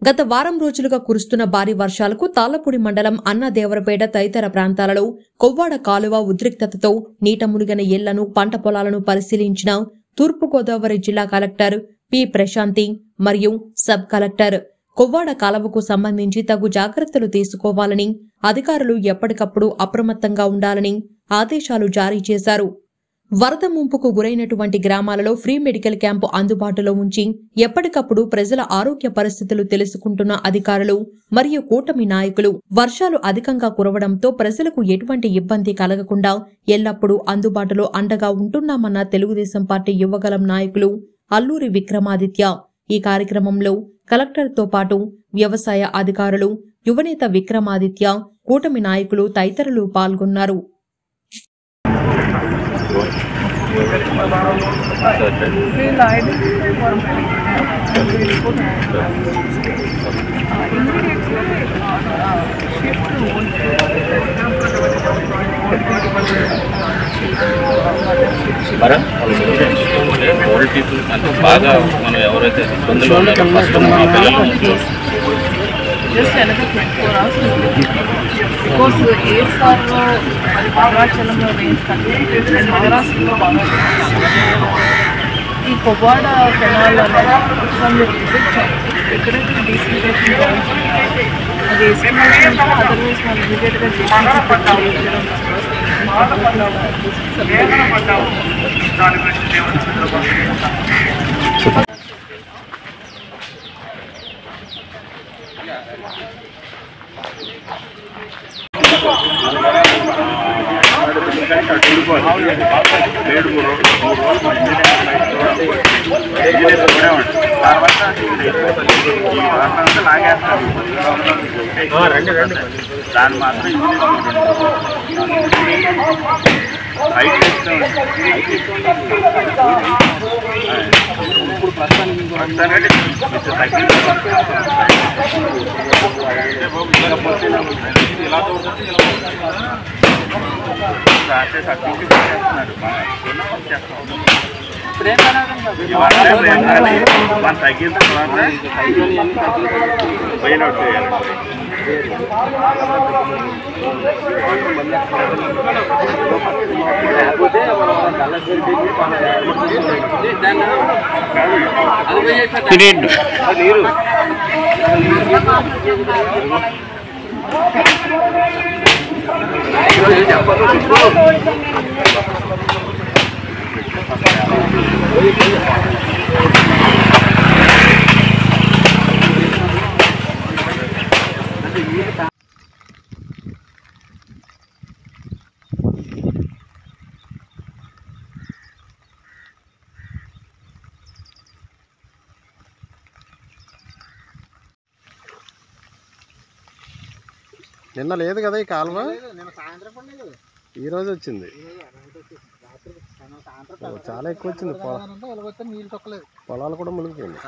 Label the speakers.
Speaker 1: గత వారం రోజులుగా కురుస్తున్న భారీ వర్షాలకు తాళ్లపూడి మండలం అన్నదేవరపేట తదితర ప్రాంతాలలో కొవ్వాడ కాలువ ఉద్రిక్తతతో నీట మునిగిన ఇళ్లను పంట పొలాలను పరిశీలించిన తూర్పుగోదావరి జిల్లా కలెక్టర్ పి ప్రశాంతి మరియు సబ్ కలెక్టర్ కొవ్వాడ కాలువకు సంబంధించి తగు జాగ్రత్తలు తీసుకోవాలని అధికారులు ఎప్పటికప్పుడు అప్రమత్తంగా ఉండాలని ఆదేశాలు జారీ చేశారు. వరద ముంపుకు గురైనటువంటి గ్రామాలలో ఫ్రీ మెడికల్ క్యాంపు అందుబాటులో ఉంచి ఎప్పటికప్పుడు ప్రజల ఆరోగ్య పరిస్థితులు తెలుసుకుంటున్న అధికారులు మరియు కూటమి నాయకులు వర్షాలు అధికంగా కురవడంతో ప్రజలకు ఎటువంటి ఇబ్బంది కలగకుండా ఎల్లప్పుడూ అందుబాటులో అండగా ఉంటున్నామన్న తెలుగుదేశం పార్టీ యువగలం నాయకులు అల్లూరి విక్రమాదిత్య. ఈ కార్యక్రమంలో కలెక్టర్తో పాటు వ్యవసాయ అధికారులు, యువనేత విక్రమాదిత్య, కూటమి నాయకులు తదితరులు పాల్గొన్నారు.
Speaker 2: ఓల్డ్ పీపుల్ బాగా మనం ఎవరైతే ఇబ్బందులు ఉన్నారో ఫస్ట్ మా పిల్లలు
Speaker 3: just another 24 hours because ASRలో అది అరుణాచలంలో వేయిస్తాను అండ్ మహారాష్ట్రలో బాగా ఈ కొవ్వాడ కెనాల్ అనేది విజిట్ చేయాలి. ఎక్కడైతే డీసిలేషన్ కావాల్సి అది ఎస్టిమేషన్ అదర్వైజ్ మనం ఇమీడియట్గా
Speaker 2: దాని మాత్రం ఇప్పుడు ప్రస్తుతానికి తగ్గిన తర్వాత బయలుట్ చేయాలి. నీరు
Speaker 4: నిన్న లేదు కదా ఈ కాలువ, ఈరోజు వచ్చింది. చాలా ఎక్కువ వచ్చింది, పొలాలు కూడా మునిగిపోయింది.